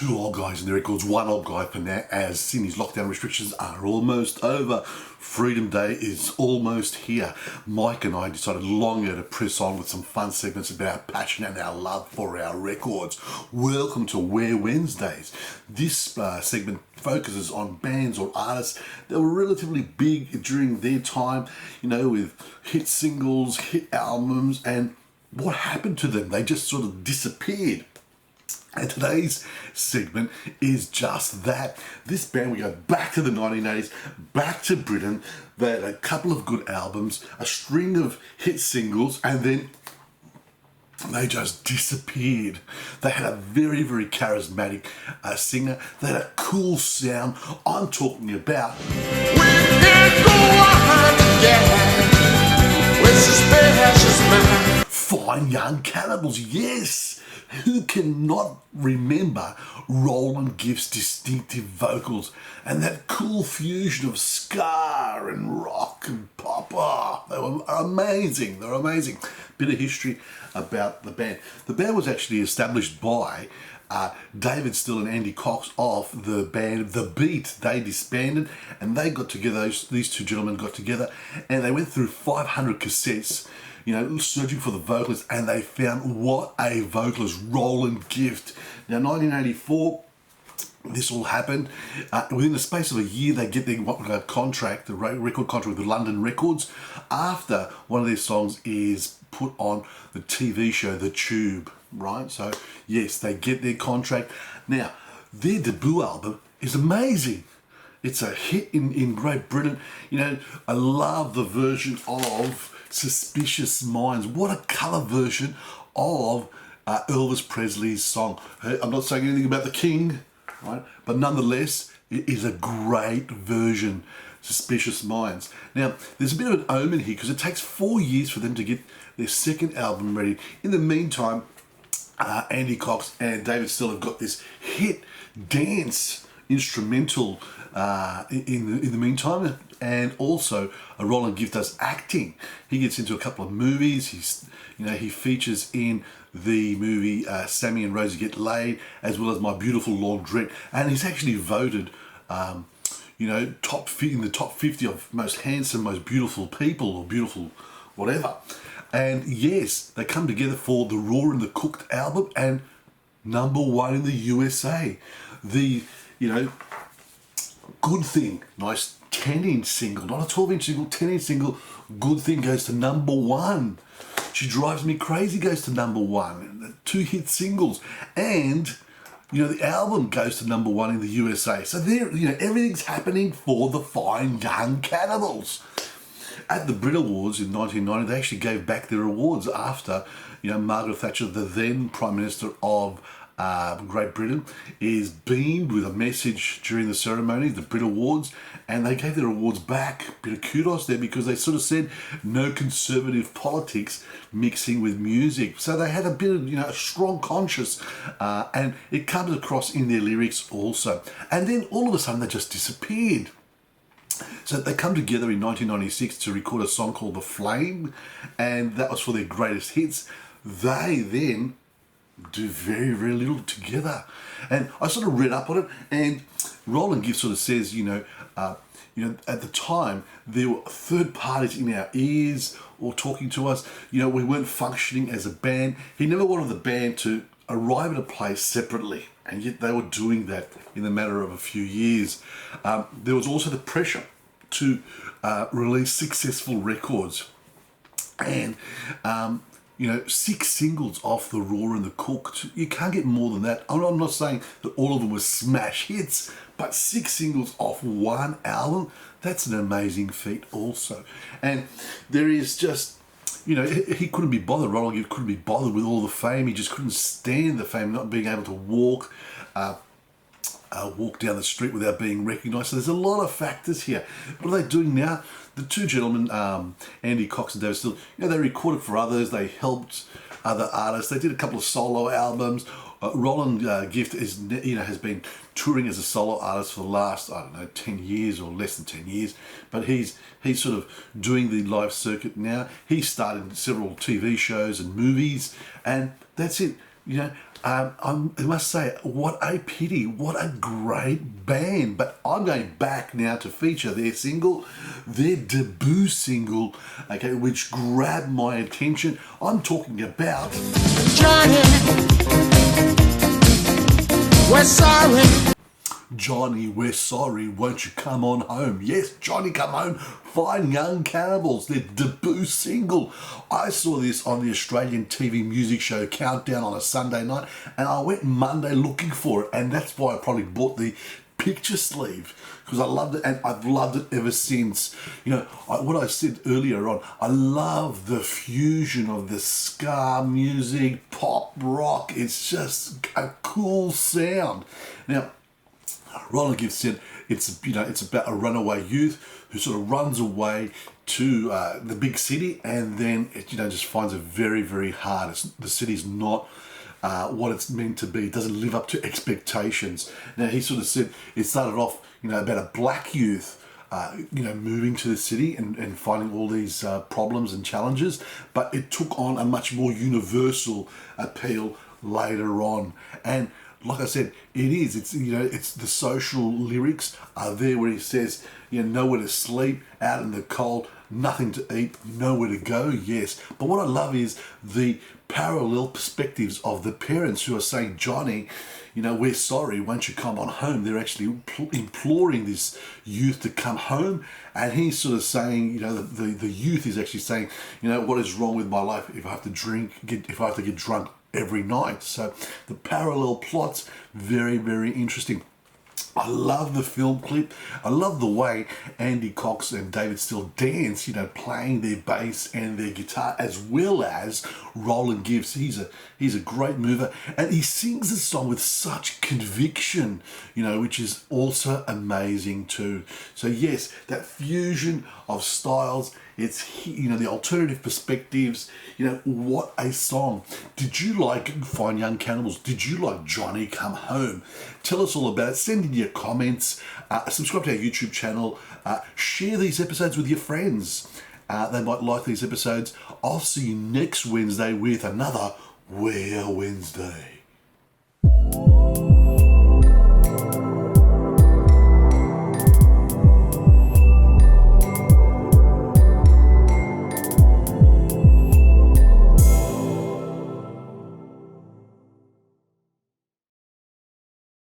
Two old guys in the records, one old guy for now, as Sydney's lockdown restrictions are almost over. Freedom Day is almost here. Mike and I decided long ago to press on with some fun segments about our passion and our love for our records. Welcome to Wear Wednesdays. This segment focuses on bands or artists that were relatively big during their time, with hit singles, hit albums, and what happened to them. They just sort of disappeared. And today's segment is just that. This band, we go back to the 1980s, back to Britain. They had a couple of good albums, a string of hit singles, and then they just disappeared. They had a very, very charismatic singer. They had a cool sound. I'm talking about... We can go on together with suspicious mind. Fine Young Cannibals, yes! Who cannot remember Roland Gift's distinctive vocals and that cool fusion of ska and rock and pop? Oh, they were amazing. They were amazing. Bit of history about the band. The band was actually established by David Still and Andy Cox of the band The Beat. They disbanded and they got together, these two gentlemen got together and they went through 500 cassettes, searching for the vocalist, and they found what a vocalist, Roland Gift. Now, 1984, this all happened. Within the space of a year, they get their contract, the record contract with London Records, after one of their songs is put on the TV show The Tube, right? So, yes, they get their contract. Now, their debut album is amazing. It's a hit in Great Britain. I love the version of Suspicious Minds. What a colour version of Elvis Presley's song. I'm not saying anything about the King, right? But nonetheless, it is a great version, Suspicious Minds. Now, there's a bit of an omen here because it takes 4 years for them to get their second album ready. In the meantime, Andy Cox and David Still have got this hit dance instrumental in the meantime, and also Roland Gift does acting. He gets into a couple of movies. He features in the movie Sammy and Rosie Get Laid, as well as My Beautiful Laundrette, and he's actually voted in the top 50 of most handsome, most beautiful people, or beautiful whatever. And yes, they come together for the Raw and the Cooked album, and #1 in the USA. The Good Thing, nice 10-inch single, not a 12-inch single, 10-inch single. Good Thing goes to #1. She Drives Me Crazy goes to #1. 2 hit singles, and the album goes to #1 in the USA. So there, everything's happening for the Fine Young Cannibals. At the Brit Awards in 1990, they actually gave back their awards after Margaret Thatcher, the then Prime Minister of Great Britain, is beamed with a message during the ceremony, the Brit Awards, and they gave their awards back. Bit of kudos there, because they sort of said no conservative politics mixing with music. So they had a bit of a strong conscience, and it comes across in their lyrics also. And then all of a sudden they just disappeared. So they come together in 1996 to record a song called The Flame, and that was for their greatest hits. They then do very, very little together. And I sort of read up on it, and Roland Gift sort of says, at the time, there were third parties in our ears or talking to us. We weren't functioning as a band. He never wanted the band to arrive at a place separately, and yet they were doing that in the matter of a few years. There was also the pressure to release successful records, and 6 singles off the Raw and the Cooked. You can't get more than that. I'm not saying that all of them were smash hits, but 6 singles off one album, that's an amazing feat also. And there is just, he couldn't be bothered. Roland Gift couldn't be bothered with all the fame. He just couldn't stand the fame, not being able to walk down the street without being recognised. So there's a lot of factors here. What are they doing now? The two gentlemen, Andy Cox and David Still, they recorded for others. They helped other artists. They did a couple of solo albums. Roland Gift has been touring as a solo artist for the last 10 years or less than 10 years. But he's sort of doing the live circuit now. He started several TV shows and movies, and that's it. I must say, what a pity, what a great band. But I'm going back now to feature their single, their debut single, okay, which grabbed my attention. I'm talking about Johnny, we're sorry. Johnny, we're sorry, won't you come on home? Yes, Johnny, come home. Fine Young Cannibals, their debut single. I saw this on the Australian TV music show Countdown on a Sunday night, and I went Monday looking for it, and that's why I probably bought the picture sleeve, because I loved it, and I've loved it ever since. You know, what I said earlier on, I love the fusion of the ska music, pop, rock. It's just a cool sound. Now, Roland Gibbs said it's about a runaway youth who sort of runs away to the big city, and then it just finds it very, very hard. The city's not what it's meant to be. It doesn't live up to expectations. Now, he sort of said it started off about a black youth moving to the city and finding all these problems and challenges, but it took on a much more universal appeal later on. And like I said, it's the social lyrics are there where he says, nowhere to sleep, out in the cold, nothing to eat, nowhere to go, yes. But what I love is the parallel perspectives of the parents who are saying, Johnny, we're sorry, won't you come on home? They're actually imploring this youth to come home. And he's sort of saying, the youth is actually saying, what is wrong with my life if I have to if I have to get drunk every night. So the parallel plots, very, very interesting. I love the film clip. I love the way Andy Cox and David Steele dance, playing their bass and their guitar, as well as Roland Gibbs. He's a great mover, and he sings the song with such conviction, which is also amazing too. So yes, that fusion of styles, it's the alternative perspectives. What a song. Did you like Fine Young Cannibals? Did you like Johnny Come Home? Tell us all about it. Send in your comments. Subscribe to our YouTube channel. Share these episodes with your friends. They might like these episodes. I'll see you next Wednesday with another Wednesday.